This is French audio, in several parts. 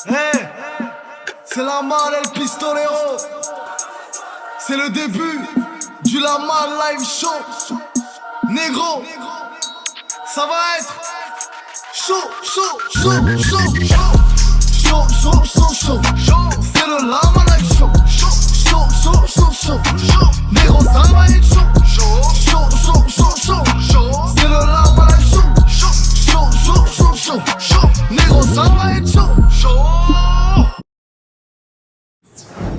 Hey, c'est la malle El Pistolero. C'est le début du La Malle Live Show. Négro, ça va être chaud, chaud, chaud, chaud, chaud, chaud, chaud, chaud, chaud. C'est le La Malle Live Show. Chaud, chaud, chaud, chaud. Négro, ça va être chaud. Chaud, chaud, chaud, chaud. C'est le La Malle Live Show. Chaud, chaud, chaud, chaud. Négro, ça va être chaud.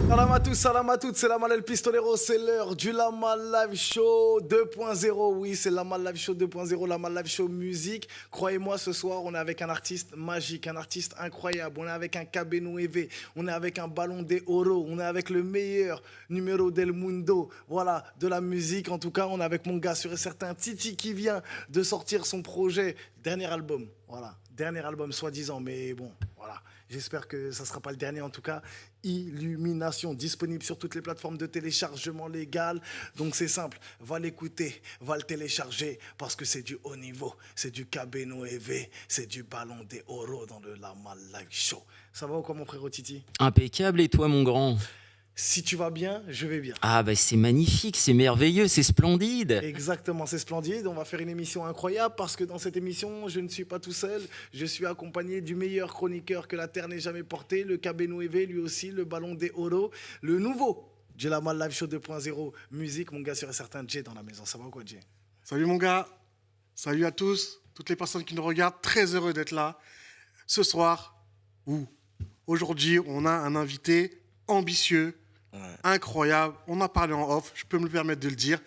Salam à tous, salam à toutes, c'est la Malle El Pistolero, c'est l'heure du La Malle Live Show 2.0. Oui, c'est la Malle Live Show 2.0, la Malle Live Show musique. Croyez-moi, ce soir, on est avec un artiste magique, un artiste incroyable. On est avec un Cabeno EV, on est avec un Ballon de Oro, on est avec le meilleur numéro del mundo, voilà, de la musique. En tout cas, on est avec mon gars sûr et certain, Titi, qui vient de sortir son projet, dernier album, voilà, dernier album soi-disant, mais bon, voilà. J'espère que ça ne sera pas le dernier en tout cas. Illumination, disponible sur toutes les plateformes de téléchargement légal. Donc c'est simple, va l'écouter, va le télécharger parce que c'est du haut niveau. C'est du Cabeno EV, c'est du Ballon de Oro dans le La Malle Live Show. Ça va ou quoi mon frérot Titi? Impeccable, et toi mon grand? Si tu vas bien, je vais bien. Ah bah c'est magnifique, c'est merveilleux, c'est splendide. Exactement, c'est splendide. On va faire une émission incroyable parce que dans cette émission, je ne suis pas tout seul. Je suis accompagné du meilleur chroniqueur que la Terre n'ait jamais porté, le Cabeno EV, lui aussi, le Ballon de Oro, le nouveau du La Malle Live Show 2.0 musique. Mon gars sûr et certain, Jay dans la maison. Ça va ou quoi, Jay? Salut mon gars, salut à tous, toutes les personnes qui nous regardent, très heureux d'être là. Ce soir, ou aujourd'hui, on a un invité ambitieux, incroyable. On a parlé en off, je peux me le permettre de le dire.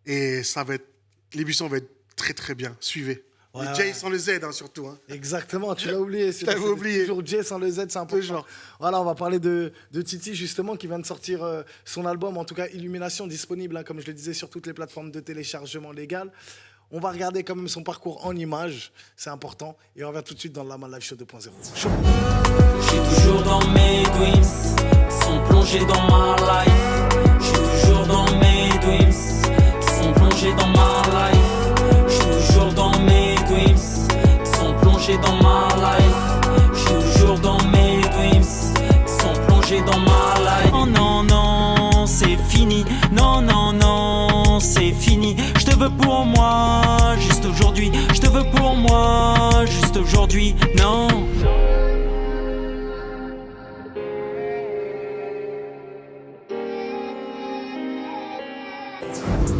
Et ça va être, l'émission va être très très bien. Suivez. Ouais, Et Jay sans le Z hein, surtout. Hein. Exactement, tu l'as oublié. Je l'avais oublié. Toujours Jay sans le Z, c'est important. Toujours. Voilà, on va parler de Titi justement qui vient de sortir son album, en tout cas Illumination, disponible, hein, comme je le disais, sur toutes les plateformes de téléchargement légal. On va regarder quand même son parcours en images, c'est important. Et on revient tout de suite dans la Malle Live Show 2.0. Chaud. Je suis toujours dans mes dreams, sont plongés dans ma life. Je suis toujours dans mes dreams, sont plongés dans ma life. Je suis toujours dans mes dreams, sont plongés dans ma life. Je suis toujours dans mes dreams, sont plongés dans ma life. Oh non non, c'est fini. Non non non, c'est fini. Je te veux pour moi, juste aujourd'hui. Je te veux pour moi, juste aujourd'hui. Non.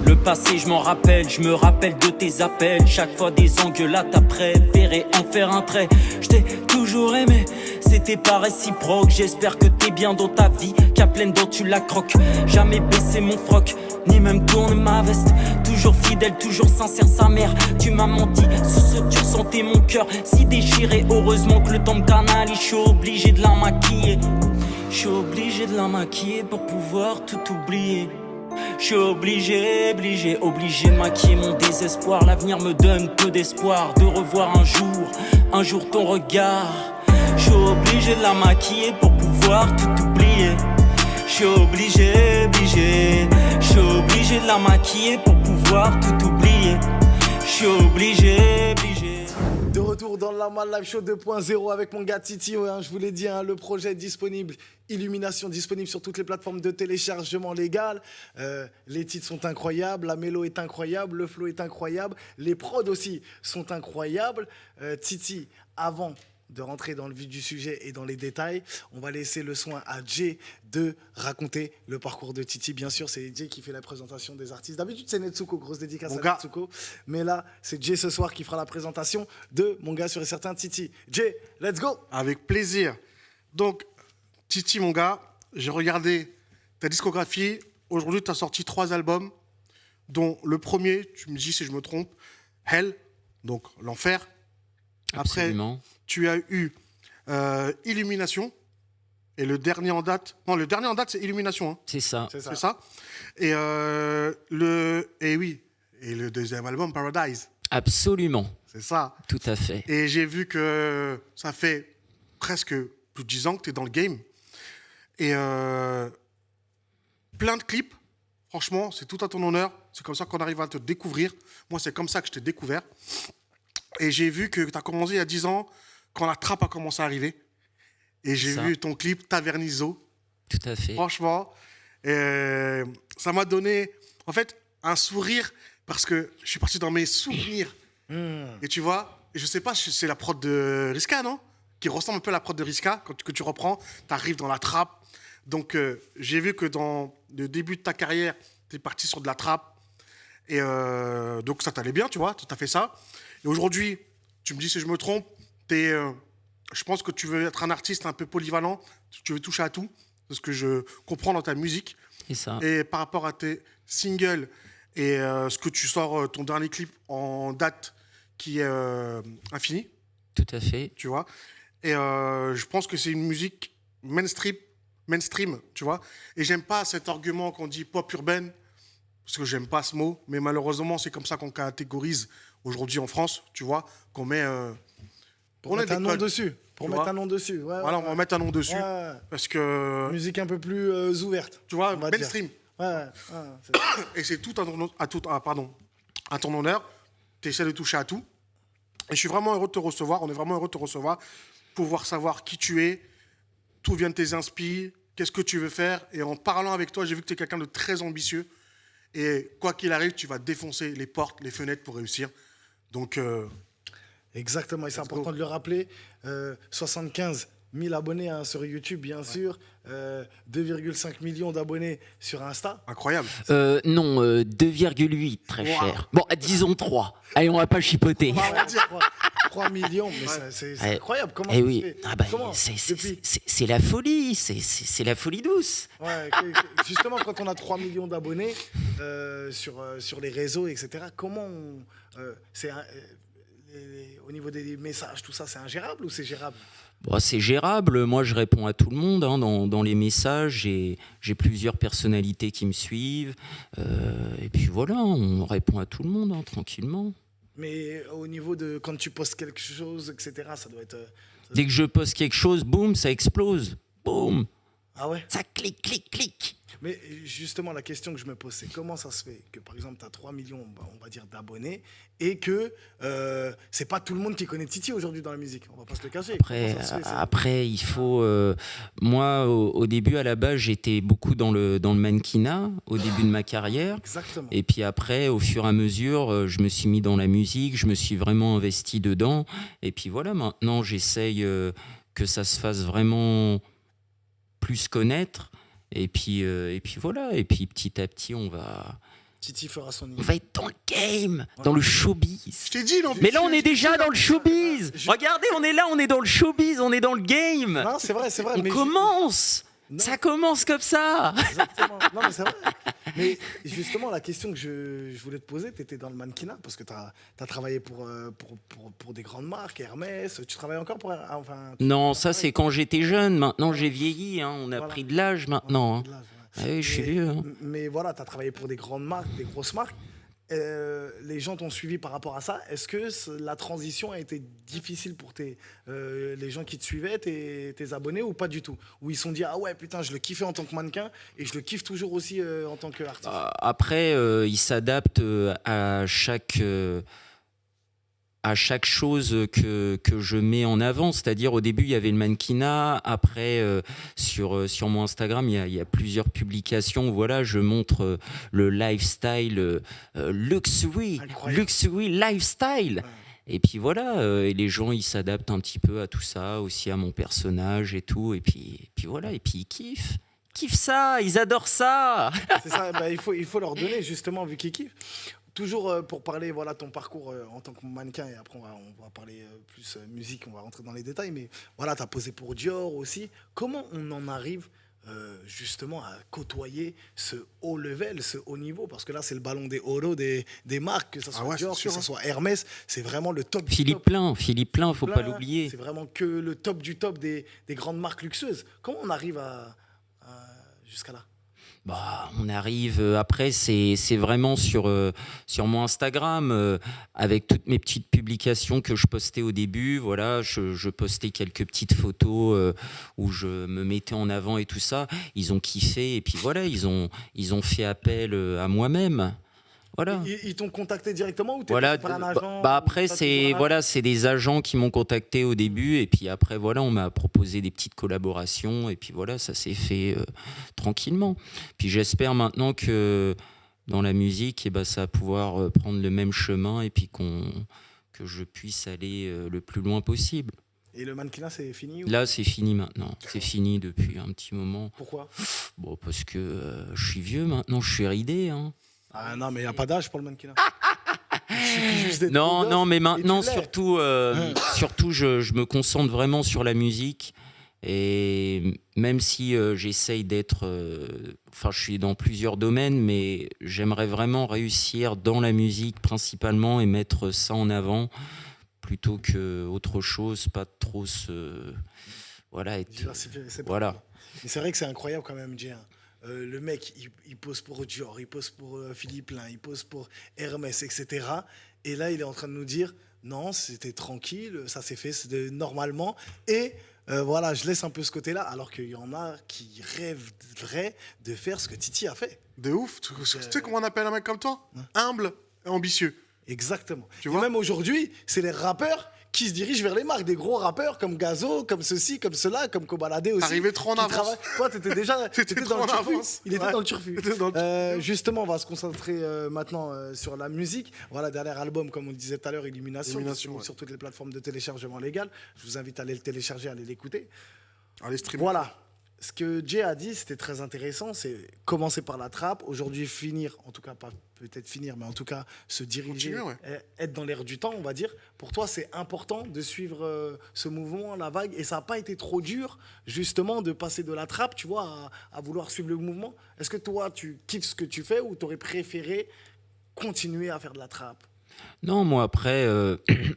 Le passé, je m'en rappelle, je me rappelle de tes appels. Chaque fois des engueulades, t'as préféré en faire un trait. Je t'ai toujours aimé, c'était pas réciproque. J'espère que t'es bien dans ta vie, qu'à pleine dents tu la croques. Jamais baissé mon froc, ni même tourné ma veste. Toujours fidèle, toujours sincère, sa mère. Tu m'as menti, sous ce tu ressentais mon cœur si déchiré. Heureusement que le temps me canalise, je suis obligé de la maquiller. Je suis obligé de la maquiller pour pouvoir tout oublier. Je suis obligé de maquiller mon désespoir. L'avenir me donne peu d'espoir de revoir un jour ton regard. Je suis obligé de la maquiller pour pouvoir tout oublier. Je suis obligé de la maquiller pour pouvoir tout oublier. Je suis obligé. De retour dans la Malle Live Show 2.0 avec mon gars Titi, ouais, hein, je vous l'ai dit, hein, le projet est disponible, Illumination disponible sur toutes les plateformes de téléchargement légal. Les titres sont incroyables, la mélo est incroyable, le flow est incroyable, les prods aussi sont incroyables. Titi, avant de rentrer dans le vif du sujet et dans les détails, on va laisser le soin à Jay de raconter le parcours de Titi. Bien sûr, c'est Jay qui fait la présentation des artistes. D'habitude, c'est Netsuko, grosse dédicace à Netsuko. Mais là, c'est Jay ce soir qui fera la présentation de mon gars sûr et certain Titi. Jay, let's go! Avec plaisir. Donc, Titi, mon gars, j'ai regardé ta discographie. Aujourd'hui, tu as sorti 3 albums, dont le premier, tu me dis si je me trompe, Hell, donc l'enfer. Absolument. Après, tu as eu Illumination. Et le dernier en date... Non, le dernier en date, c'est Illumination. Hein. C'est ça. C'est ça. Et le deuxième album, Paradise. Absolument. C'est ça. Tout à fait. Et j'ai vu que ça fait presque plus de 10 ans que tu es dans le game. Et plein de clips. Franchement, c'est tout à ton honneur. C'est comme ça qu'on arrive à te découvrir. Moi, c'est comme ça que je t'ai découvert. Et j'ai vu que tu as commencé il y a 10 ans, quand la trappe a commencé à arriver. Et j'ai Ça. vu ton clip Tavernizo. Tout à fait. Franchement, ça m'a donné, en fait, un sourire parce que je suis parti dans mes souvenirs. Et tu vois, je sais pas, c'est la prod de Riska, non? Qui ressemble un peu à la prod de Riska. Que tu reprends, tu arrives dans la trappe. Donc, j'ai vu que dans le début de ta carrière, tu es parti sur de la trappe. Et donc, ça t'allait bien, tu vois, tu as fait ça. Et aujourd'hui, tu me dis si je me trompe, je pense que tu veux être un artiste un peu polyvalent. Tu veux toucher à tout. C'est ce que je comprends dans ta musique. C'est ça. Et par rapport à tes singles et ce que tu sors, ton dernier clip en date qui est Infini, Tout à fait. tu vois. Et je pense que c'est une musique mainstream, tu vois. Et j'aime pas cet argument qu'on dit pop urbaine, parce que j'aime pas ce mot, mais malheureusement, c'est comme ça qu'on catégorise aujourd'hui en France, tu vois, qu'on met... Pour on a mettre des un nom codes, dessus. Pour tu mettre vois. un nom dessus. Ouais, Voilà, ouais, on va mettre un nom dessus, ouais. parce que, Musique un peu plus ouverte. tu vois, on va dire. mainstream. Ouais, Et c'est tout à ton honneur. Tu essaies de toucher à tout. Et je suis vraiment heureux de te recevoir. On est vraiment heureux de te recevoir. Pouvoir savoir qui tu es, d'où viennent tes inspi, qu'est-ce que tu veux faire. Et en parlant avec toi, j'ai vu que tu es quelqu'un de très ambitieux. Et quoi qu'il arrive, tu vas défoncer les portes, les fenêtres pour réussir. Donc, exactement, et c'est Let's important go. de le rappeler. 75 000 abonnés hein, sur YouTube, bien sûr. 2,5 millions d'abonnés sur Insta. incroyable. Non, 2,8, très Wow. cher. Bon, disons 3. Allez, on va pas chipoter. On va dire 3 millions, mais c'est Ouais. incroyable. Comment Eh ça oui, se fait ah bah, Comment Depuis- c'est la folie, c'est la folie douce. Ouais, justement, quand on a 3 millions d'abonnés sur les réseaux, etc., comment au niveau des messages, tout ça, c'est ingérable ou c'est gérable? Bon, c'est gérable, moi je réponds à tout le monde hein, dans les messages, j'ai plusieurs personnalités qui me suivent, et puis voilà, on répond à tout le monde hein, tranquillement. Mais au niveau de quand tu postes quelque chose, etc., ça doit être... Dès que je poste quelque chose, boum, ça explose, boum, Ah ouais? ça clique, clique, clique. Mais justement, la question que je me pose, c'est comment ça se fait que, par exemple, tu as 3 millions, on va dire, d'abonnés et que c'est pas tout le monde qui connaît Titi aujourd'hui dans la musique. On va pas se le cacher. Après, Comment ça se fait, ça après il faut... moi, au début, à la base, j'étais beaucoup dans le mannequinat, au début de ma carrière. Exactement. Et puis après, au fur et à mesure, je me suis mis dans la musique, je me suis vraiment investi dedans. Et puis voilà, maintenant, j'essaye que ça se fasse vraiment plus connaître. Et puis voilà, et puis petit à petit, on va Titi fera son niveau. être dans le game, dans le showbiz. Je t'ai dit, non. Mais là, on est déjà dans le showbiz. Regardez, on est là, on est dans le showbiz, on est dans le game. Non, c'est vrai, c'est vrai. On mais commence. Non. Ça commence comme ça. Exactement. Non, mais c'est vrai. Mais justement, la question que je voulais te poser, tu étais dans le mannequinat parce que tu as travaillé pour des grandes marques, Hermès. Tu travailles encore pour. Enfin, Non, ça, c'est quand j'étais jeune. Maintenant, j'ai vieilli. Hein. On a Voilà. pris de l'âge maintenant. Hein. Ah oui, je suis vieux. Hein. Mais voilà, tu as travaillé pour des grandes marques, des grosses marques. Les gens t'ont suivi par rapport à ça. Est-ce que la transition a été difficile pour les gens qui te suivaient, tes abonnés, ou pas du tout? Où ils se sont dit, ah ouais, putain, je le kiffais en tant que mannequin et je le kiffe toujours aussi en tant qu'artiste. Après, ils s'adaptent à chaque chose que je mets en avant. C'est-à-dire, au début, il y avait le mannequinat. Après, sur mon Instagram, il y a plusieurs publications. Voilà, je montre le lifestyle luxury lifestyle. Et puis voilà, et les gens, ils s'adaptent un petit peu à tout ça, aussi à mon personnage et tout. Et puis voilà, et puis ils kiffent. Ils kiffent ça, ils adorent ça. C'est ça, bah, il faut leur donner, justement, vu qu'ils kiffent. Toujours pour parler, voilà, ton parcours en tant que mannequin, et après on va parler plus musique, on va rentrer dans les détails, mais voilà, tu as posé pour Dior aussi. Comment on en arrive justement à côtoyer ce haut level, ce haut niveau? Parce que là, c'est le ballon des oro des marques, que ce soit ouais, Dior, c'est sûr, que ce hein. soit Hermès, c'est vraiment le top du Philippe top. Plein, faut pas l'oublier. C'est vraiment que le top du top des grandes marques luxueuses. Comment on arrive jusqu'à là? Bah, on arrive, après, c'est vraiment sur mon Instagram, avec toutes mes petites publications que je postais au début. Voilà, je postais quelques petites photos où je me mettais en avant et tout ça. Ils ont kiffé, et puis voilà, ils ont fait appel à moi-même. Voilà. Ils t'ont contacté directement ou t'es Voilà. passé par un agent Après, ou t'as toujours c'est des agents qui m'ont contacté au début, et puis après, voilà, on m'a proposé des petites collaborations, et puis voilà, ça s'est fait tranquillement. Puis j'espère maintenant que dans la musique, eh ben, ça va pouvoir prendre le même chemin, et puis que je puisse aller le plus loin possible. Et le mannequinat, c'est fini ou... Là, c'est fini maintenant. C'est fini depuis un petit moment. Pourquoi? Bon, parce que je suis vieux maintenant, je suis ridé. Hein. Ah non, mais il n'y a pas d'âge pour le mannequinat. Il suffit juste d'être beau Non, gosse non, mais et maintenant, tu l'es. surtout je me concentre vraiment sur la musique. Et même si j'essaye d'être... Enfin, je suis dans plusieurs domaines, mais j'aimerais vraiment réussir dans la musique principalement et mettre ça en avant plutôt qu'autre chose, pas trop se... Voilà, être... Diversifier ses Voilà. parcours. Mais c'est vrai que c'est incroyable quand même, Jay. Le mec, il pose pour Dior, il pose pour Philippe Plein, il pose pour Hermès, etc. Et là, il est en train de nous dire, non, c'était tranquille, ça s'est fait normalement. Et voilà, je laisse un peu ce côté-là, alors qu'il y en a qui rêveraient de faire ce que Titi a fait. De ouf. Tu sais comment on appelle un mec comme toi? Humble et ambitieux. Exactement. Tu Et vois même aujourd'hui, c'est les rappeurs qui se dirigent vers les marques, des gros rappeurs comme Gazo, comme ceci, comme cela, comme Kobalade aussi. Arrivé trop en qui avance. Toi, t'étais déjà T'étais dans trop le en turfu. avance. Il était Ouais. dans le turfu. T'étais dans le turfu. Justement, on va se concentrer maintenant sur la musique. Voilà, dernier album, comme on le disait tout à l'heure, Illumination, Illumination, disponible ouais. sur toutes les plateformes de téléchargement légal. Je vous invite à aller le télécharger, à aller l'écouter. Allez, streamer. Voilà. Ce que Jay a dit, c'était très intéressant. C'est commencer par la trappe. Aujourd'hui, finir, en tout cas, pas peut-être finir, mais en tout cas, se diriger, Continuer, ouais. être dans l'air du temps, on va dire. Pour toi, c'est important de suivre ce mouvement, la vague. Et ça n'a pas été trop dur, justement, de passer de la trappe, tu vois, à vouloir suivre le mouvement. Est-ce que toi, tu kiffes ce que tu fais ou tu aurais préféré continuer à faire de la trappe? Non, moi après,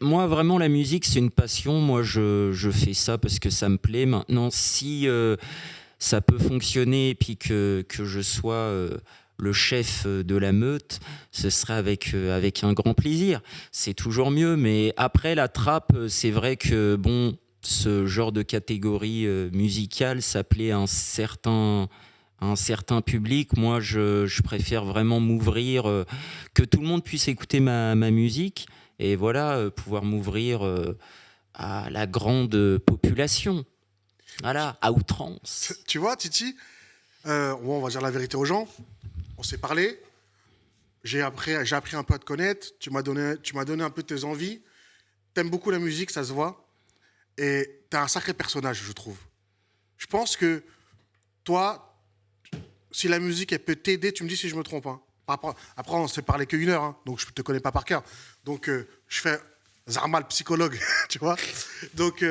moi vraiment la musique c'est une passion. Moi je fais ça parce que ça me plaît. Maintenant, si ça peut fonctionner et puis que je sois le chef de la meute, ce serait avec un grand plaisir. C'est toujours mieux. Mais après la trappe, c'est vrai que bon, ce genre de catégorie musicale, ça plaît à un certain public. Moi, je préfère vraiment m'ouvrir, que tout le monde puisse écouter ma musique et voilà, pouvoir m'ouvrir à la grande population. Voilà, à outrance. Tu vois, Titi, on va dire la vérité aux gens. On s'est parlé. J'ai appris un peu à te connaître. Tu m'as donné un peu tes envies. T'aimes beaucoup la musique, ça se voit. Et t'es un sacré personnage, je trouve. Je pense que toi, si la musique, elle peut t'aider, tu me dis si je me trompe. Hein. Après, on s'est parlé qu'une heure, hein, donc je ne te connais pas par cœur. Donc, je fais Zarmal, psychologue, tu vois. Donc,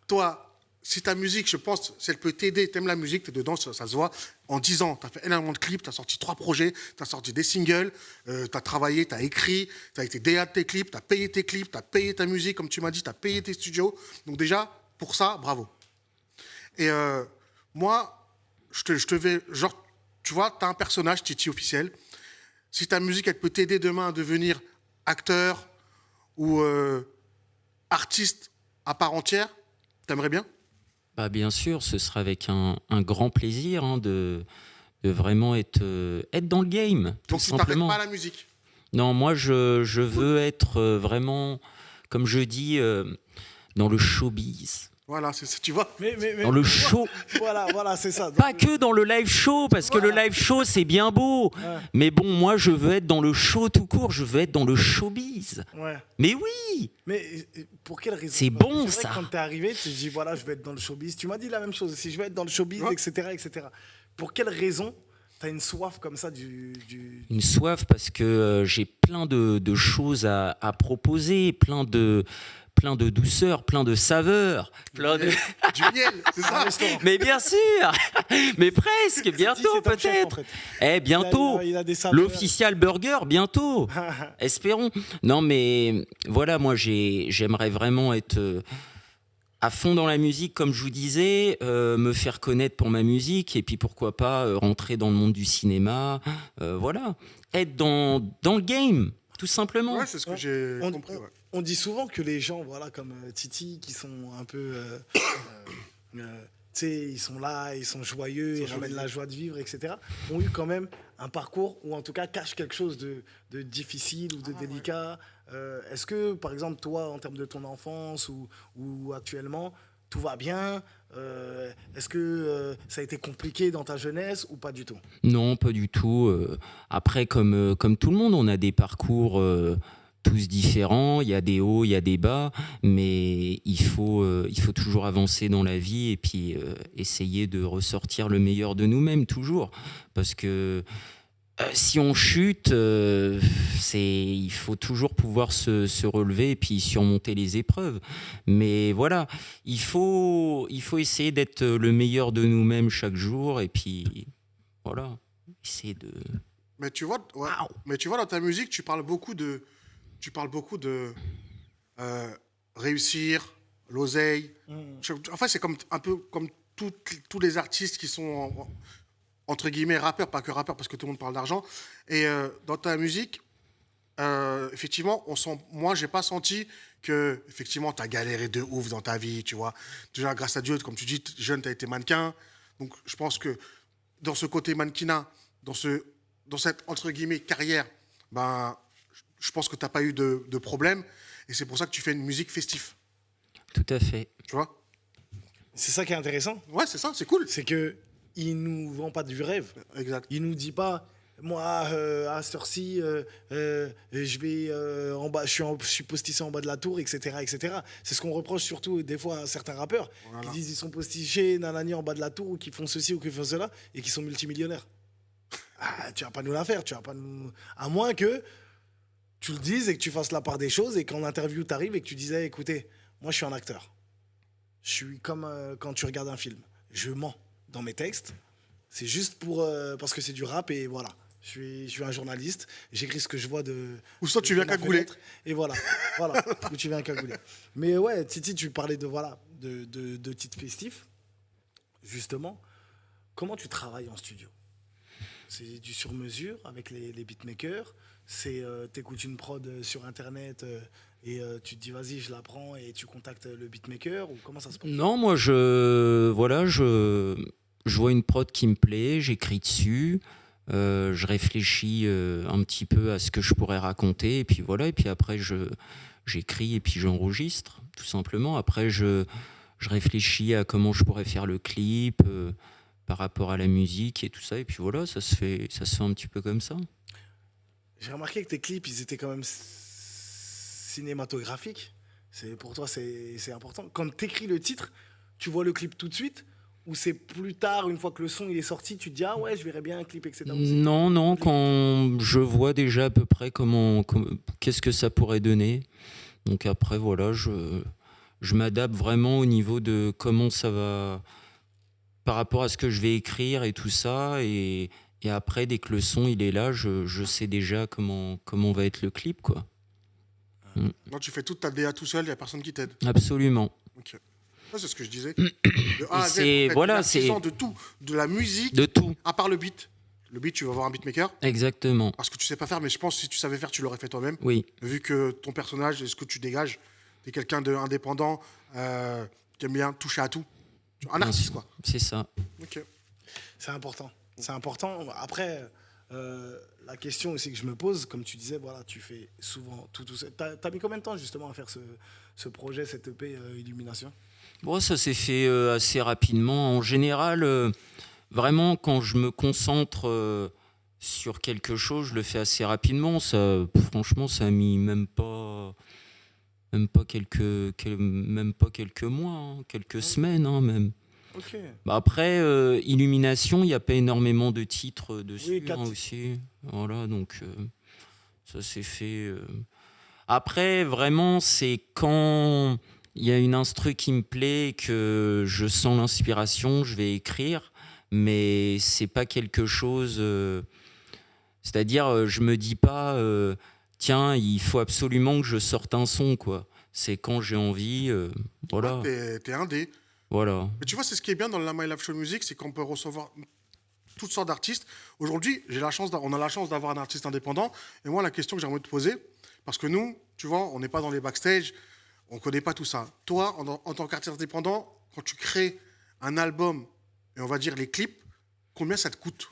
toi, si ta musique, je pense, si elle peut t'aider, t'aimes la musique, t'es dedans, ça se voit. En 10 ans, t'as fait énormément de clips, t'as sorti 3 projets, t'as sorti des singles, t'as travaillé, t'as écrit, t'as été DA de tes clips, t'as payé tes clips, t'as payé ta musique, comme tu m'as dit, t'as payé tes studios. Donc déjà, pour ça, bravo. Et moi, je te vais, genre, tu vois, t'as un personnage, Titi officiel. Si ta musique, elle peut t'aider demain à devenir acteur ou artiste à part entière, t'aimerais bien? Bah, bien sûr, ce sera avec un grand plaisir hein, de vraiment être dans le game, tout Donc tu t'arrêtes simplement. pas à la musique? Non, moi, je veux être vraiment, comme je dis, dans le showbiz. Voilà, tu vois. Dans le show. Voilà, c'est ça. Pas que dans le live show, parce que le live show, c'est bien beau. Ouais. Mais bon, moi, je veux être dans le show tout court. Je veux être dans le showbiz. Ouais. Mais oui. Mais pour quelle raison? C'est Parce que bon, c'est vrai ça. que quand t'es arrivé, tu te dis, voilà, je vais être dans le showbiz. Tu m'as dit la même chose aussi, je vais être dans le showbiz, Ouais. etc., etc. Pour quelle raison t'as une soif comme ça Une soif parce que j'ai plein de choses à proposer, plein de douceur, plein de saveur, plein de... Du miel, c'est ça? Mais bien sûr. Mais presque, bientôt c'est Top Chef, en peut-être. fait. Bientôt. Il a des saveurs. L'official burger, bientôt. Espérons. Non, mais voilà, moi, j'aimerais vraiment être à fond dans la musique, comme je vous disais, me faire connaître pour ma musique, et puis pourquoi pas rentrer dans le monde du cinéma. Voilà. Être dans le game, tout simplement. Ouais, c'est ce que j'ai On- compris. Ouais. On dit souvent que les gens, voilà, comme Titi, qui sont un peu tu sais, ils sont là, ils sont joyeux, ils ramènent la joie de vivre, etc., ont eu quand même un parcours ou en tout cas cachent quelque chose de difficile ou de délicat. Est-ce que, par exemple, toi, en termes de ton enfance ou actuellement, tout va bien? Est-ce que ça a été compliqué dans ta jeunesse ou pas du tout? Non, pas du tout. Après, comme tout le monde, on a des parcours tous différents. Il y a des hauts, il y a des bas, mais il faut toujours avancer dans la vie et puis essayer de ressortir le meilleur de nous-mêmes toujours. Parce que si on chute, il faut toujours pouvoir se relever et puis surmonter les épreuves. Mais voilà, il faut essayer d'être le meilleur de nous-mêmes chaque jour et puis voilà, essayer de... Mais tu vois, mais tu vois, dans ta musique, tu parles beaucoup de réussir, l'oseille. En fait, c'est comme, un peu comme tous les artistes qui sont, entre guillemets, rappeurs, pas que rappeurs, parce que tout le monde parle d'argent. Et dans ta musique, effectivement, moi, j'ai pas senti que, effectivement, tu as galéré de ouf dans ta vie, tu vois. Déjà, grâce à Dieu, comme tu dis, jeune, tu as été mannequin. Donc, je pense que dans ce côté mannequinat, dans cette, entre guillemets, carrière, ben, je pense que tu n'as pas eu de problème. Et c'est pour ça que tu fais une musique festive. Tout à fait. Tu vois? C'est ça qui est intéressant. Ouais, c'est ça, c'est cool. C'est qu'il ne nous vend pas du rêve. Exact. Il nous dit pas, moi, à cette heure-ci, je vais en bas, je suis postiché en bas de la tour, etc., etc. C'est ce qu'on reproche surtout des fois à certains rappeurs Voilà. qui disent ils sont postichés, nanani, en bas de la tour, ou qui font ceci ou qui font cela, et qui sont multimillionnaires. Ah, tu vas pas nous la faire, tu vas pas nous... À moins que tu le dises et que tu fasses la part des choses et qu'en interview t'arrives et que tu disais, écoutez, moi je suis un acteur. Je suis comme quand tu regardes un film. Je mens dans mes textes. C'est juste parce que c'est du rap et voilà. Je suis un journaliste. J'écris ce que je vois de. Ou soit tu viens cagouler. Et voilà. Voilà. Ou tu viens cagouler. Mais ouais, Titi, tu parlais de titres festifs. Justement, comment tu travailles en studio? C'est du sur-mesure avec les beatmakers. C'est t'écoutes une prod sur internet et tu te dis vas-y je la prends et tu contactes le beatmaker ou comment ça se passe? Non, moi je vois une prod qui me plaît, j'écris dessus, je réfléchis un petit peu à ce que je pourrais raconter et puis voilà, et puis après j'écris et puis j'enregistre tout simplement. Après je réfléchis à comment je pourrais faire le clip par rapport à la musique et tout ça, et puis voilà, ça se fait un petit peu comme ça. J'ai remarqué que tes clips, ils étaient quand même cinématographiques. Pour toi, c'est important. Quand tu écris le titre, tu vois le clip tout de suite ou c'est plus tard, une fois que le son il est sorti, tu te dis « Ah ouais, je verrais bien un clip, etc. » Non, quand je vois déjà à peu près qu'est-ce que ça pourrait donner. Donc après, voilà, je m'adapte vraiment au niveau de comment ça va, par rapport à ce que je vais écrire et tout ça, et après, dès que le son il est là, je sais déjà comment va être le clip, quoi. Non, tu fais toute ta DA tout seul, il n'y a personne qui t'aide. Absolument. Ok. Ça, c'est ce que je disais. De A à Z, c'est- en fait, voilà, l'artisan c'est- de tout, de la musique, De tout. à part le beat. Le beat, tu vas voir un beatmaker. Exactement. Parce que tu sais pas faire, mais je pense que si tu savais faire, tu l'aurais fait toi-même. Oui. Vu que ton personnage et ce que tu dégages, tu es quelqu'un d'indépendant qui aime bien toucher à tout. Un artiste, quoi. C'est ça. Ok. C'est important. C'est important. Après, la question aussi que je me pose, comme tu disais, voilà, tu fais souvent tout seul. T'as mis combien de temps justement à faire ce projet, cette EP Illumination? Bon, ça s'est fait assez rapidement. En général, vraiment, quand je me concentre sur quelque chose, je le fais assez rapidement. Franchement, ça a mis même pas quelques mois, hein, quelques semaines, hein, même. Ok. Bah après, Illumination, il n'y a pas énormément de titres dessus, Oui, 4 hein, titres. aussi. Voilà, donc ça s'est fait. Après, vraiment, c'est quand il y a une instru qui me plaît, que je sens l'inspiration, je vais écrire, mais c'est pas quelque chose. C'est-à-dire, je me dis pas, tiens, il faut absolument que je sorte un son, quoi. C'est quand j'ai envie, voilà. T'es indé. Voilà. Mais tu vois, c'est ce qui est bien dans la My Life Show Music, c'est qu'on peut recevoir toutes sortes d'artistes. Aujourd'hui, on a la chance d'avoir un artiste indépendant. Et moi, la question que j'aimerais te poser, parce que nous, tu vois, on n'est pas dans les backstage, on ne connaît pas tout ça. Toi, en tant qu'artiste indépendant, quand tu crées un album, et on va dire les clips, combien ça te coûte?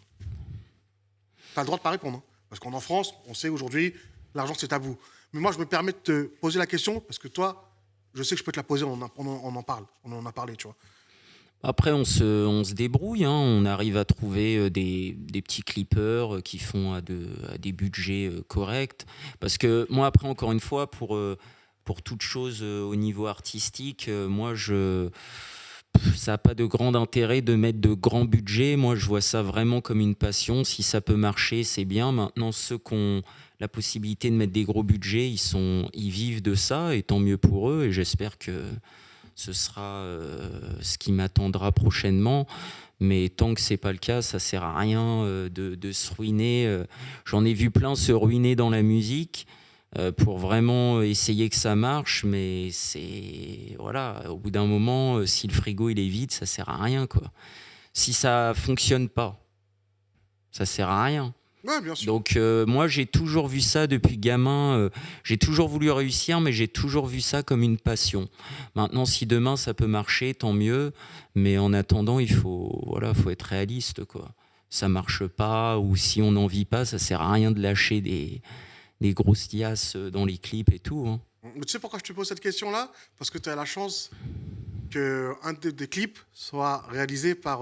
Tu as le droit de pas répondre. Hein. Parce qu'en France, on sait aujourd'hui, l'argent c'est tabou. Mais moi, je me permets de te poser la question, parce que toi, je sais que je peux te la poser, on en parle, on en a parlé, tu vois. Après, on se débrouille, hein. On arrive à trouver des petits clippers qui font à des budgets corrects. Parce que moi, après, encore une fois, pour toute chose au niveau artistique, moi, ça n'a pas de grand intérêt de mettre de grands budgets. Moi, je vois ça vraiment comme une passion. Si ça peut marcher, c'est bien. Maintenant, ceux qui ont la possibilité de mettre des gros budgets, ils vivent de ça, et tant mieux pour eux. Et j'espère que ce sera ce qui m'attendra prochainement. Mais tant que c'est pas le cas, ça sert à rien de se ruiner. J'en ai vu plein se ruiner dans la musique pour vraiment essayer que ça marche, mais c'est voilà, au bout d'un moment, si le frigo il est vide, ça sert à rien, quoi. Si ça fonctionne pas, ça sert à rien. Ouais, bien sûr. Donc moi j'ai toujours vu ça depuis gamin, j'ai toujours voulu réussir, mais j'ai toujours vu ça comme une passion. Maintenant, si demain ça peut marcher, tant mieux, mais en attendant faut être réaliste, quoi. Ça marche pas, ou si on n'en vit pas, ça sert à rien de lâcher des grosses liasses dans les clips et tout, hein. Mais tu sais pourquoi je te pose cette question-là? Parce que tu as la chance qu'un des clips soit réalisé par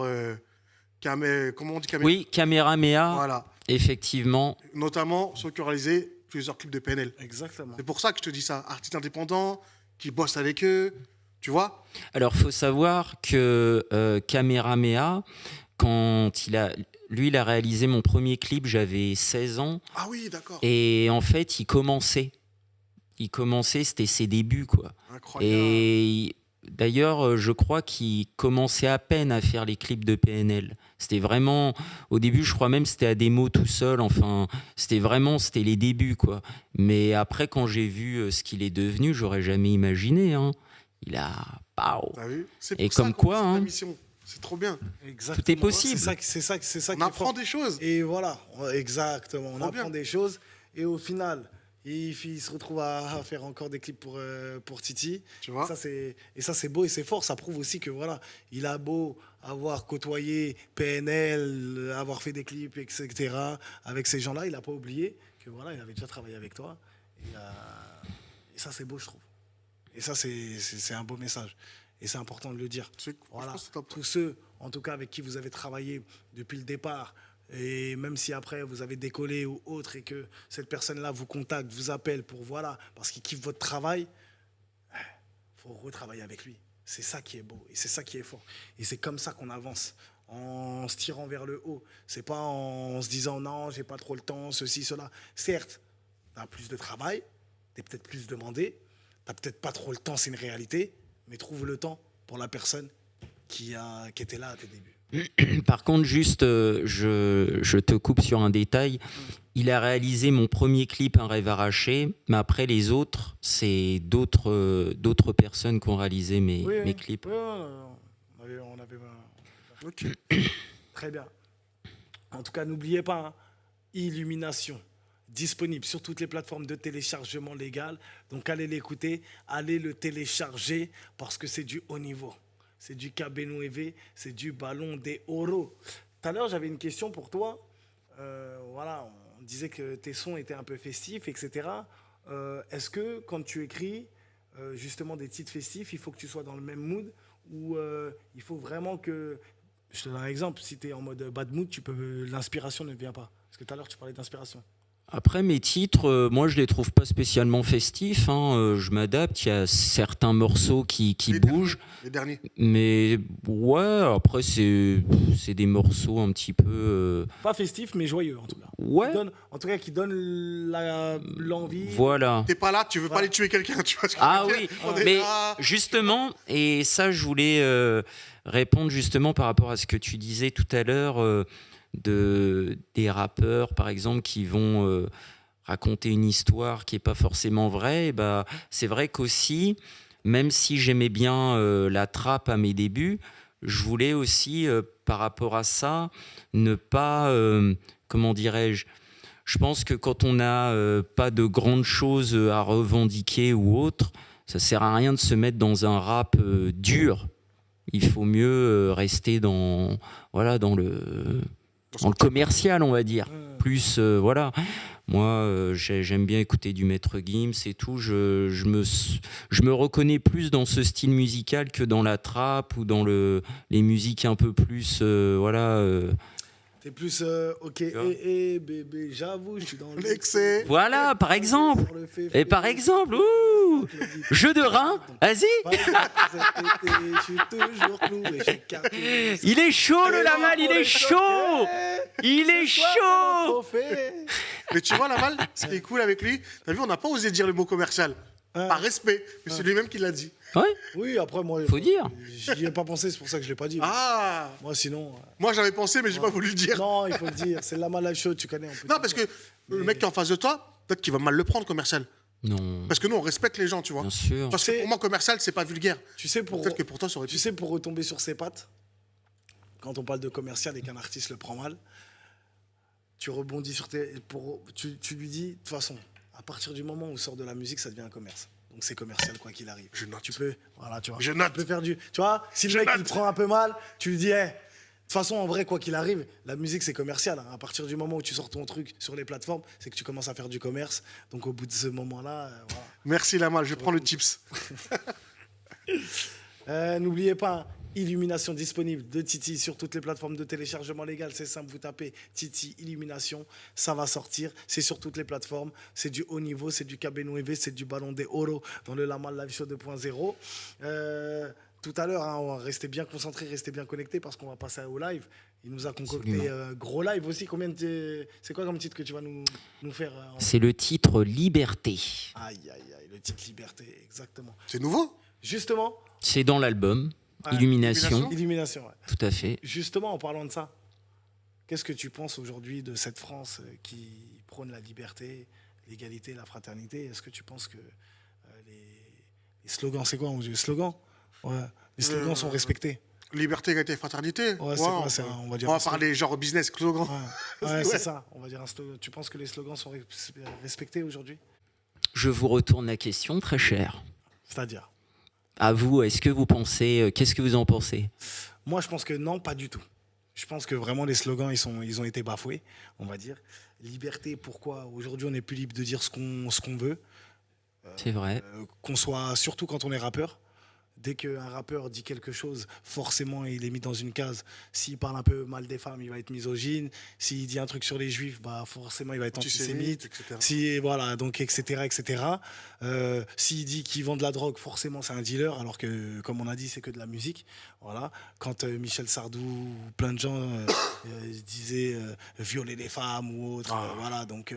comment on dit caméra? Oui, Kamehameha, Voilà. effectivement. Notamment ceux qui ont réalisé plusieurs clips de PNL. Exactement. C'est pour ça que je te dis ça. Artistes indépendants, qui bossent avec eux, tu vois? Alors, faut savoir que Kamehameha, quand lui, il a réalisé mon premier clip, j'avais 16 ans. Ah oui, d'accord. Et en fait, il commençait, c'était ses débuts, quoi. Incroyable. Et d'ailleurs, je crois qu'il commençait à peine à faire les clips de PNL. C'était vraiment, au début, je crois même que c'était à démo tout seul. Enfin, c'était les débuts, quoi. Mais après, quand j'ai vu ce qu'il est devenu, j'aurais jamais imaginé, hein. Il a, pao. T'as vu? C'est Et pour ça comme qu'on quoi, fait cette hein. émission. C'est trop bien. Exactement. Tout est possible. C'est ça On qui est apprend fort. des choses. Et voilà, exactement. On Trop apprend bien. des choses. Et au final, il se retrouve à faire encore des clips pour Titi. Tu vois? Et ça, c'est beau et c'est fort. Ça prouve aussi que voilà, il a beau avoir côtoyé PNL, avoir fait des clips, etc. avec ces gens-là, il n'a pas oublié que voilà, il avait déjà travaillé avec toi. Et ça, c'est beau, je trouve. Et ça, c'est un beau message. Et c'est important de le dire. Voilà, c'est top. tous ceux, en tout cas, avec qui vous avez travaillé depuis le départ, et même si après vous avez décollé ou autre, et que cette personne-là vous contacte, vous appelle pour voilà, parce qu'il kiffe votre travail, faut retravailler avec lui. C'est ça qui est beau et c'est ça qui est fort. Et c'est comme ça qu'on avance, en se tirant vers le haut. C'est pas en se disant non, j'ai pas trop le temps, ceci, cela. Certes, tu as plus de travail, tu es peut-être plus demandé, tu n'as peut-être pas trop le temps, c'est une réalité, mais trouve le temps pour la personne qui était là à tes débuts. Par contre, juste, je te coupe sur un détail. Il a réalisé mon premier clip, Un rêve arraché, mais après les autres, c'est d'autres personnes qui ont réalisé mes clips. Oui, on avait Ok. très bien. En tout cas, n'oubliez pas, hein, Illumination, disponible sur toutes les plateformes de téléchargement légal. Donc allez l'écouter, allez le télécharger parce que c'est du haut niveau. C'est du KB9, c'est du Ballon des Oro. Tout à l'heure, j'avais une question pour toi. Voilà, on disait que tes sons étaient un peu festifs, etc. Est-ce que quand tu écris justement des titres festifs, il faut que tu sois dans le même mood ou il faut vraiment que... Je te donne un exemple, si tu es en mode bad mood, l'inspiration ne vient pas. Parce que tout à l'heure, tu parlais d'inspiration. Après, mes titres, moi, je les trouve pas spécialement festifs, hein. Je m'adapte. Il y a certains morceaux qui bougent. Les derniers. Mais ouais, après, c'est des morceaux un petit peu... Pas festif, mais joyeux, en tout cas. Ouais, En tout cas, qui donne l'envie. voilà. T'es pas là, tu veux pas aller tuer quelqu'un, tu vois ce que Ah je veux oui, dire? On est mais là. justement, et ça, je voulais répondre justement par rapport à ce que tu disais tout à l'heure, des rappeurs, par exemple, qui vont raconter une histoire qui n'est pas forcément vraie. Et bah, c'est vrai qu'aussi, même si j'aimais bien la trappe à mes débuts, je voulais aussi, par rapport à ça, ne pas, comment dirais-je, je pense que quand on n'a pas de grandes choses à revendiquer ou autre, ça sert à rien de se mettre dans un rap dur. Il faut mieux rester dans le commercial, on va dire. Plus, voilà. Moi, j'aime bien écouter du Maître Gims et tout. Je me reconnais plus dans ce style musical que dans la trap ou dans les musiques un peu plus, T'es plus ok, bébé, j'avoue, je suis dans L'excès. Voilà, par exemple. Sur le fait- Et par exemple, ouh, jeu de rein, vas-y. Je suis toujours cloué chez Cartier. Il est chaud le Lamal, il est chaud. Il est chaud. Mais tu vois, Lamal, ce qui est cool avec lui, t'as vu, on n'a pas osé dire le mot commercial. Par respect. Mais c'est lui-même qui l'a dit. Ouais, Oui, après, moi. faut dire. J'y ai pas pensé, c'est pour ça que je l'ai pas dit. Ah Moi, sinon. Moi, j'avais pensé, mais j'ai pas voulu le dire. Non, il faut le dire. C'est la Live Show, tu connais. Non, parce que le mec qui est en face de toi, peut-être qu'il va mal le prendre, commercial. Non, Parce que nous, on respecte les gens, tu vois. bien sûr. Parce que pour moi, commercial, c'est pas vulgaire. Tu sais, pour. Peut-être que pour toi, ça aurait Tu pu. sais, pour retomber sur ses pattes, quand on parle de commercial et qu'un artiste le prend mal, tu rebondis sur tes. Tu lui dis, de toute façon, à partir du moment où sort de la musique, ça devient un commerce. Donc c'est commercial, quoi qu'il arrive. Je note. Tu peux. Voilà, tu vois. Je note. Tu peux faire du. Tu vois, si le mec il prend un peu mal, tu lui dis, de toute façon, en vrai, quoi qu'il arrive, la musique, c'est commercial. Hein. À partir du moment où tu sors ton truc sur les plateformes, c'est que tu commences à faire du commerce. Donc, au bout de ce moment-là, voilà. Merci, Lamal, je prends le tips. N'oubliez pas, Illumination disponible de Titi sur toutes les plateformes de téléchargement légal. C'est simple, vous tapez Titi Illumination, ça va sortir. C'est sur toutes les plateformes. C'est du haut niveau, c'est du Cabenueve, c'est du Ballon de Oro dans le Lamal Live Show 2.0. Tout à l'heure, hein, on va rester bien concentré, rester bien connecté parce qu'on va passer au live. Il nous a concocté gros live aussi. C'est quoi comme titre que tu vas nous faire C'est le titre Liberté. Aïe, aïe, aïe, le titre Liberté, exactement. C'est nouveau. Justement, C'est dans l'album Ouais, Illumination. Illumination, ouais. Tout à fait. Justement, en parlant de ça, qu'est-ce que tu penses aujourd'hui de cette France qui prône la liberté, l'égalité, la fraternité? Est-ce que tu penses que les slogans, c'est quoi? On dit slogans? Ouais. Les slogans sont respectés. Liberté, égalité, fraternité. Ouais, c'est quoi, c'est on va dire On va un slogan. parler genre business slogan. Ouais, Ouais. c'est ça. On va dire un slogan. Tu penses que les slogans sont respectés aujourd'hui? Je vous retourne la question, très cher. C'est-à-dire? À vous, est-ce que vous pensez, qu'est-ce que vous en pensez? Moi, je pense que non, pas du tout. Je pense que vraiment les slogans, ils ont été bafoués, on va dire. Liberté, pourquoi? Aujourd'hui, on est plus libre de dire ce qu'on veut. C'est vrai. Qu'on soit, surtout quand on est rappeur. Dès qu'un rappeur dit quelque chose, forcément, il est mis dans une case. S'il parle un peu mal des femmes, il va être misogyne. S'il dit un truc sur les juifs, bah forcément, il va être antisémite. etc. Si, voilà, donc, etc., etc. S'il dit qu'il vend de la drogue, forcément, c'est un dealer, alors que, comme on a dit, c'est que de la musique. Voilà. Quand Michel Sardou ou plein de gens disaient violer les femmes ou autre, voilà, donc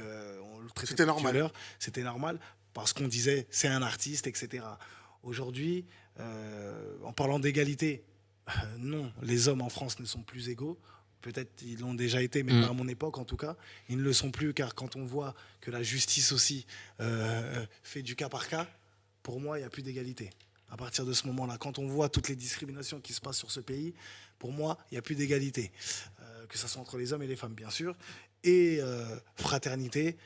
on le traitait C'était de normal. violeur. C'était normal, parce qu'on disait c'est un artiste, etc. Aujourd'hui, en parlant d'égalité, non, les hommes en France ne sont plus égaux. Peut-être ils l'ont déjà été, mais pas à mon époque en tout cas. Ils ne le sont plus, car quand on voit que la justice aussi fait du cas par cas, pour moi, il n'y a plus d'égalité. À partir de ce moment-là, quand on voit toutes les discriminations qui se passent sur ce pays, pour moi, il n'y a plus d'égalité. Que ce soit entre les hommes et les femmes, bien sûr. Et fraternité,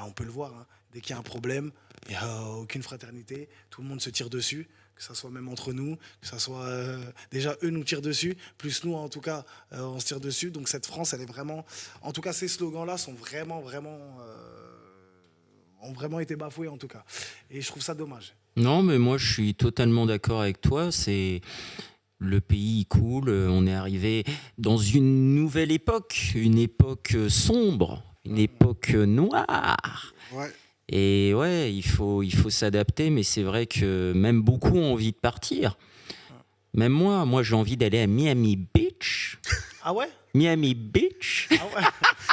on peut le voir, hein, dès qu'il y a un problème, il n'y a aucune fraternité, tout le monde se tire dessus, que ça soit même entre nous, que ça soit... déjà, eux nous tirent dessus, plus nous, en tout cas, on se tire dessus. Donc cette France, elle est vraiment... En tout cas, ces slogans-là sont vraiment, ont vraiment été bafoués, en tout cas. Et je trouve ça dommage. Non, mais moi, je suis totalement d'accord avec toi. C'est... Le pays coule, on est arrivé dans une nouvelle époque, une époque sombre, une époque noire. Ouais. Et ouais, il faut s'adapter, mais c'est vrai que même beaucoup ont envie de partir. Même moi j'ai envie d'aller à Miami Beach. Ah ouais? Miami Beach. Ah ouais?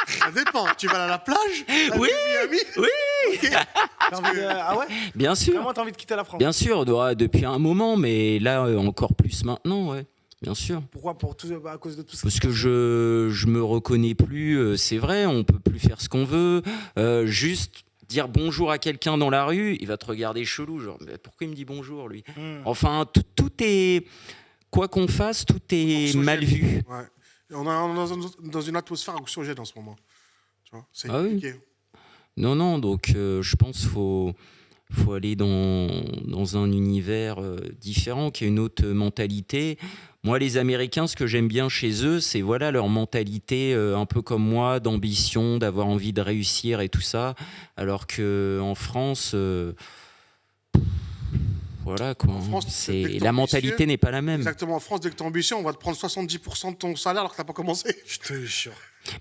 Ça dépend. Tu vas aller à la plage? Oui, Miami? oui, T'as envie de- Ah ouais? bien sûr. Vraiment, t'as envie de quitter la France? Bien sûr, depuis un moment, mais là encore plus maintenant, ouais. Bien sûr. Pourquoi? À cause de tout ça? Parce que je me reconnais plus, c'est vrai, on peut plus faire ce qu'on veut. Juste dire bonjour à quelqu'un dans la rue, il va te regarder chelou, genre mais pourquoi il me dit bonjour lui? Enfin, tout est, quoi qu'on fasse, tout est Anxiogène. mal vu. Ouais. On est dans une atmosphère anxiogène en ce moment. Tu vois, c'est Ah oui. compliqué. Non, donc je pense qu'il faut aller dans un univers différent, qui a une autre mentalité. Moi, les Américains, ce que j'aime bien chez eux, c'est voilà leur mentalité un peu comme moi, d'ambition, d'avoir envie de réussir et tout ça. Alors qu'en France, voilà quoi. En France, dès que t'es La ambitieux, mentalité n'est pas la même. Exactement, en France, dès que tu es ambitieux, on va te prendre 70% de ton salaire alors que tu n'as pas commencé. Je te jure.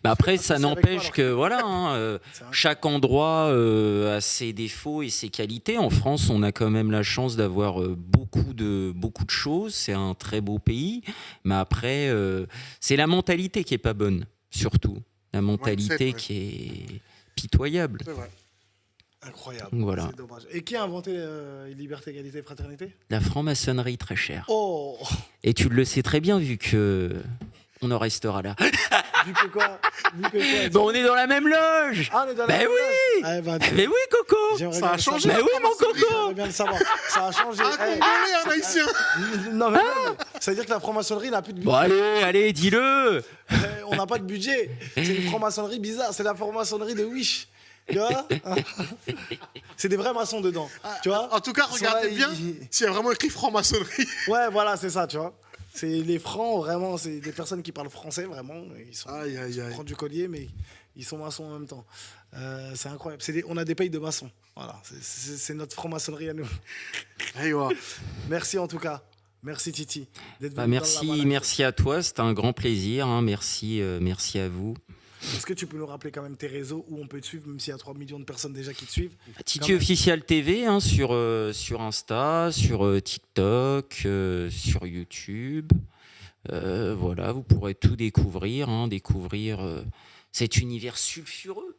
Bah après, ça c'est avec n'empêche moi, que voilà, C'est un- chaque endroit a ses défauts et ses qualités. En France, on a quand même la chance d'avoir beaucoup de choses. C'est un très beau pays, mais après, c'est la mentalité qui est pas bonne, surtout la mentalité ouais. qui est pitoyable. C'est vrai. Incroyable. Voilà. C'est dommage. Et qui a inventé liberté, égalité, fraternité? La franc-maçonnerie, très chère. Oh. Et tu le sais très bien vu que on en restera là. Vu que quoi? Bon, on est dans la même loge. Ah, on est dans la Ben même oui. loge. Eh ben, Mais oui, Coco. j'aimerais Ça bien a le changé. savoir. Mais oui, mon Coco. J'aimerais bien le savoir. Ça a changé. Un Congolais, un Haïtien. Non, mais même, ça veut dire que la franc-maçonnerie n'a plus de budget. Bon, allez, dis-le. On n'a pas de budget. C'est une franc-maçonnerie bizarre. C'est la franc-maçonnerie de Wish. Tu vois? C'est des vrais maçons dedans. Tu vois? En tout cas, Ils sont là, regardez bien s'il y a vraiment écrit franc-maçonnerie. Ouais, voilà, c'est ça, tu vois. C'est les francs, vraiment, c'est des personnes qui parlent français, vraiment. Ils sont Aïe, aïe, aïe. prennent du collier, mais ils sont maçons en même temps. C'est incroyable. On a des pays de maçons. Voilà, c'est notre franc-maçonnerie à nous. Hey, ouais. Merci en tout cas. Merci Titi d'être Bah, venu dans la balade. merci à toi, c'était un grand plaisir. Hein. Merci à vous. Est-ce que tu peux nous rappeler quand même tes réseaux où on peut te suivre, même s'il y a 3 millions de personnes déjà qui te suivent? Titi Official TV hein, sur Insta, sur TikTok, sur YouTube. Voilà, vous pourrez tout découvrir, découvrir cet univers sulfureux.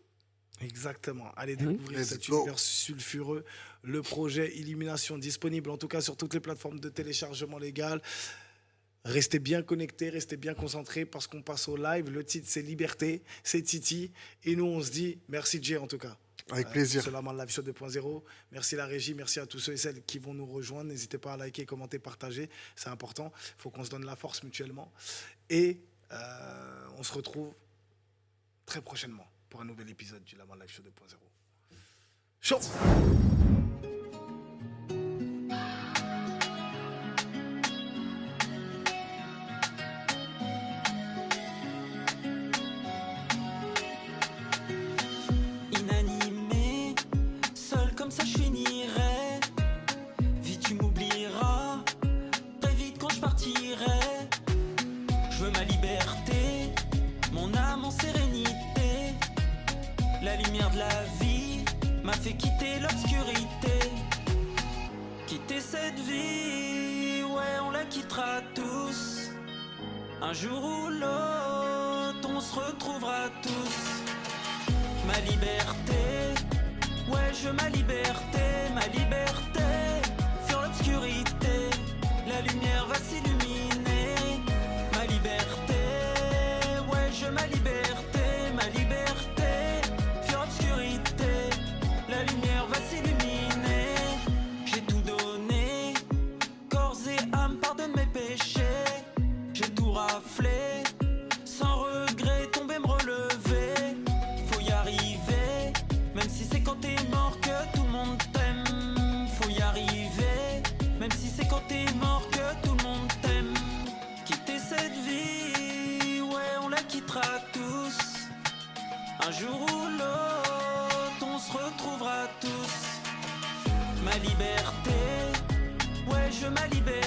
Exactement. Allez Oui. découvrir Let's cet go. univers sulfureux. Le projet Illumination disponible en tout cas sur toutes les plateformes de téléchargement légal. Restez bien connectés, restez bien concentrés parce qu'on passe au live. Le titre c'est Liberté, c'est Titi. Et nous on se dit merci Jay en tout cas. Avec plaisir. C'est la Man Live Show 2.0. Merci la régie, merci à tous ceux et celles qui vont nous rejoindre. N'hésitez pas à liker, commenter, partager. C'est important. Il faut qu'on se donne la force mutuellement. Et on se retrouve très prochainement pour un nouvel épisode du La Man Live Show 2.0. Chaud! Inanimé, seul comme ça je finirai. Vite tu m'oublieras, très vite quand je partirai. Je veux ma liberté, mon âme en sérénité. La lumière de la vie m'a fait quitter l'obscurité. Quitter cette vie, ouais on la quittera tous. Un jour ou l'autre, on se retrouvera tous. Ma liberté, ouais je veux ma liberté, sur l'obscurité, la lumière va s'illuminer. Ma liberté, ouais je veux ma liberté, sur l'obscurité, la lumière va s'illuminer. J'ai tout donné, corps et âme, pardonne mes péchés. J'ai tout raflé, sans regret, tomber, me relever. Faut y arriver, même si c'est quand t'es mort que tout le monde t'aime. Faut y arriver, même si c'est quand t'es mort que tout le monde t'aime. Quitter cette vie, ouais on la quittera tous. Un jour ou l'autre, on se retrouvera tous. Ma liberté, ouais je veux ma liberté.